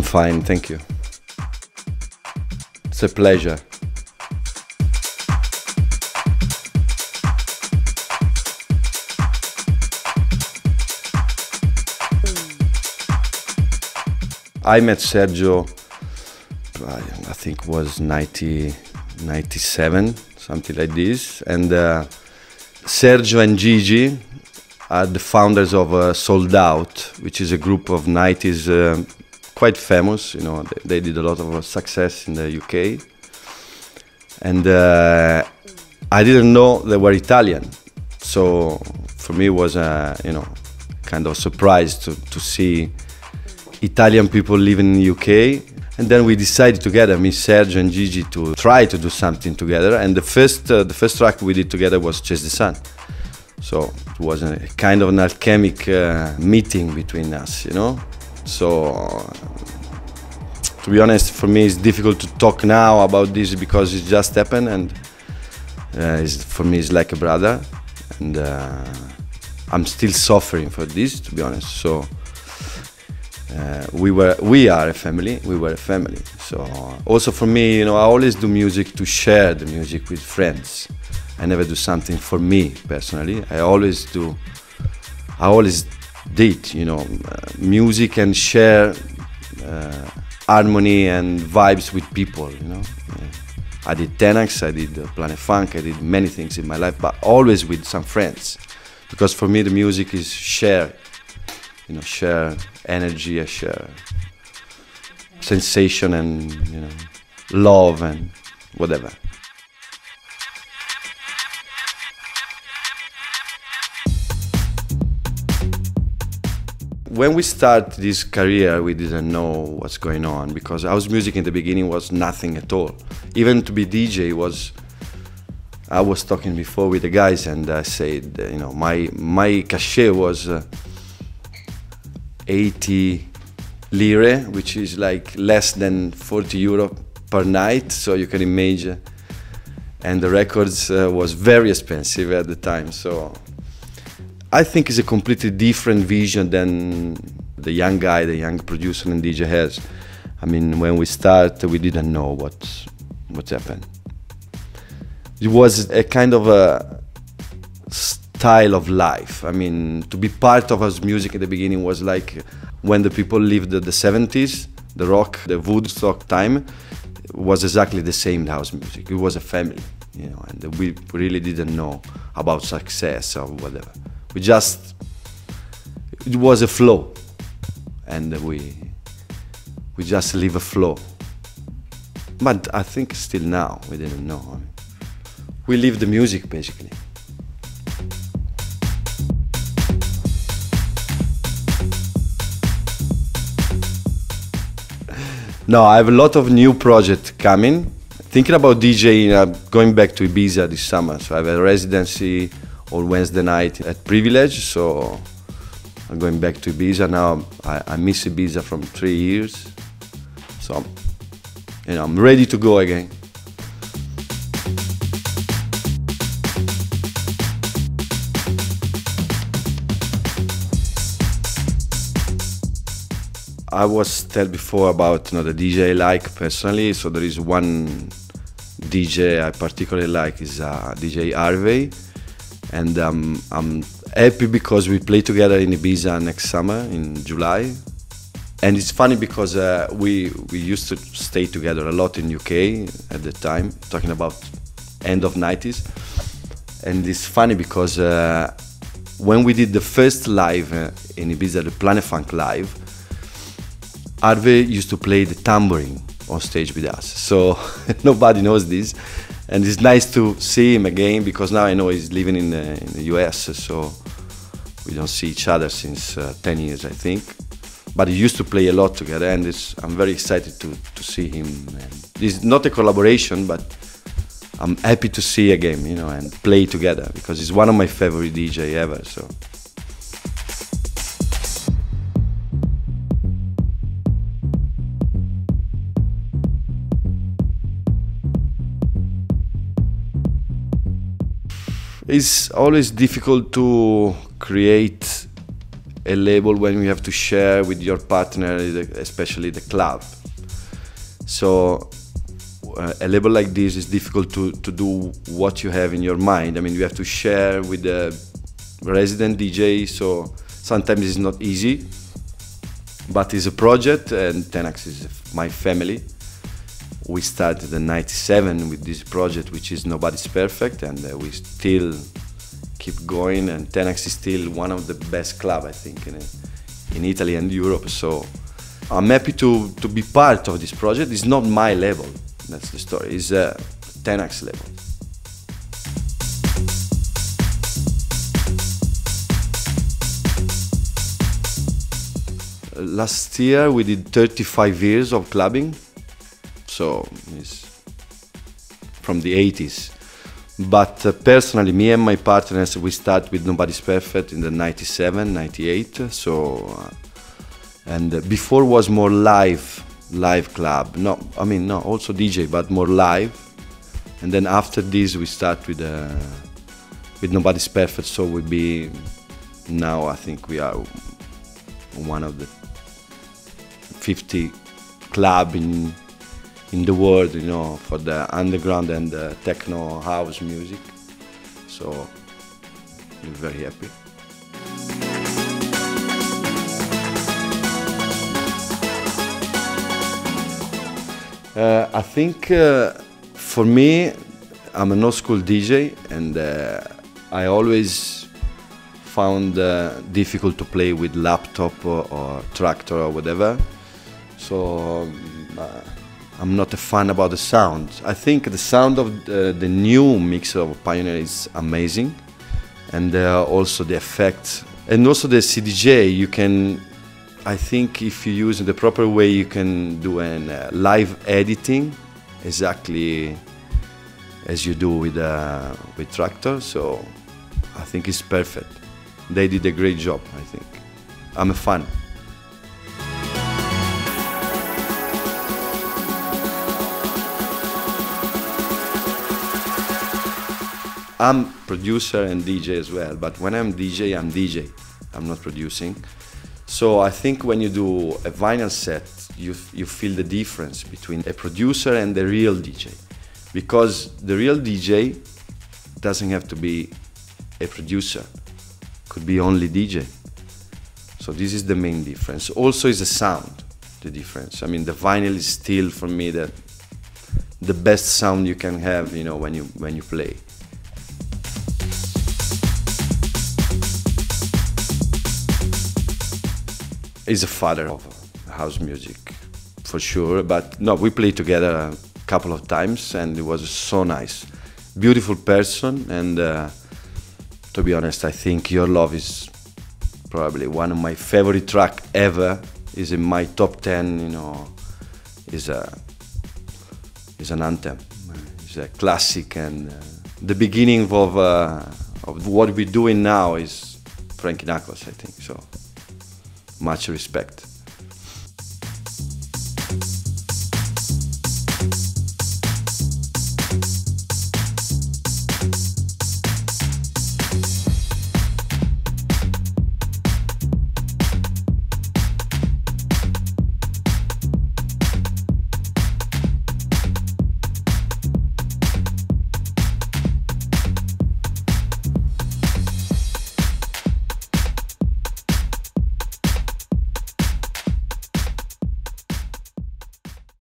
fine, thank you. It's a pleasure. I met Sergio, I think it was 97, something like this. And Sergio and Gigi are the founders of Sold Out, which is a group of 90s, quite famous. You know, they did a lot of success in the UK. And I didn't know they were Italian. So for me it was you know, kind of a surprise to see Italian people living in the UK. And then we decided together, me, Sergio and Gigi, to try to do something together. And the first track we did together was Chase the Sun. So it was a kind of an alchemic meeting between us, you know. So to be honest, for me it's difficult to talk now about this because it just happened, and for me it's like a brother, and I'm still suffering for this, to be honest. So we are a family. We were a family. So also for me, you know, I always do music to share the music with friends. I never do something for me personally. I always did, you know, music and share harmony and vibes with people, you know. I did Tenax, I did Planet Funk, I did many things in my life, but always with some friends. Because for me the music is share, you know, share energy, share sensation and, you know, love and whatever. When we started this career, we didn't know what's going on, because house music in the beginning was nothing at all. Even to be DJ was, I was talking before with the guys and I said, you know, my cachet was 80 lire, which is like less than 40 euro per night, so you can imagine. And the records was very expensive at the time, so I think it's a completely different vision than the young guy, the young producer and DJ has. I mean, when we started, we didn't know what's happened. It was a kind of a style of life. I mean, to be part of house music at the beginning was like when the people lived the 70s, the rock, the Woodstock time, was exactly the same house music. It was a family, you know, and we really didn't know about success or whatever. It was a flow, and we just live a flow. But I think still now, we didn't know. I mean, we live the music, basically. No, I have a lot of new projects coming. Thinking about DJing, going back to Ibiza this summer. So I have a residency on Wednesday night at Privilege, so I'm going back to Ibiza now. I miss Ibiza from 3 years, so you know, I'm ready to go again. I was told before about, you know, the DJ I like personally. So there is one DJ I particularly like, is DJ Harvey, and I'm happy because we play together in Ibiza next summer in July. And it's funny because we used to stay together a lot in UK at the time, talking about end of 90s. And it's funny because when we did the first live in Ibiza, the Planet Funk live, Harvey used to play the tambourine on stage with us. So nobody knows this. And it's nice to see him again, because now I know he's living in the US, so we don't see each other since 10 years, I think. But he used to play a lot together, and I'm very excited to see him. And it's not a collaboration, but I'm happy to see again, you know, and play together, because he's one of my favorite DJ ever. So. It's always difficult to create a label when you have to share with your partner, especially the club. So a label like this is difficult to do what you have in your mind. I mean, you have to share with the resident DJ, so sometimes it's not easy, but it's a project, and Tenax is my family. We started in '97 with this project, which is Nobody's Perfect, and we still keep going, and Tenax is still one of the best clubs, I think, in Italy and Europe. So I'm happy to be part of this project. It's not my label, that's the story. It's a Tenax label. Last year we did 35 years of clubbing, so it's from the 80s. But personally, me and my partners, we start with Nobody's Perfect in the '97, '98. So, and before was more live club. No, I mean, no, also DJ, but more live. And then after this, we start with Nobody's Perfect. So we'll be now. I think we are one of the 50 club in the world, you know, for the underground and the techno house music. So we're very happy. I think for me, I'm an old school DJ, and I always found difficult to play with laptop or tractor or whatever. So I'm not a fan about the sound. I think the sound of the new mixer of Pioneer is amazing, and also the effects, and also the CDJ. You can, I think, if you use it the proper way, you can do an live editing exactly as you do with Tractor. So I think it's perfect. They did a great job, I think. I'm a fan. I'm producer and DJ as well, but when I'm DJ, I'm DJ. I'm not producing. So I think when you do a vinyl set, you feel the difference between a producer and the real DJ. Because the real DJ doesn't have to be a producer. Could be only DJ. So this is the main difference. Also is the sound, the difference. I mean, the vinyl is still, for me, the best sound you can have, you know, when you play. He's a father of house music, for sure. But no, we played together a couple of times, and it was so nice. Beautiful person, and to be honest, I think Your Love is probably one of my favorite track ever. Is in my top 10. You know, is an anthem. It's a classic, and the beginning of what we're doing now is Frankie, I think so. Much respect.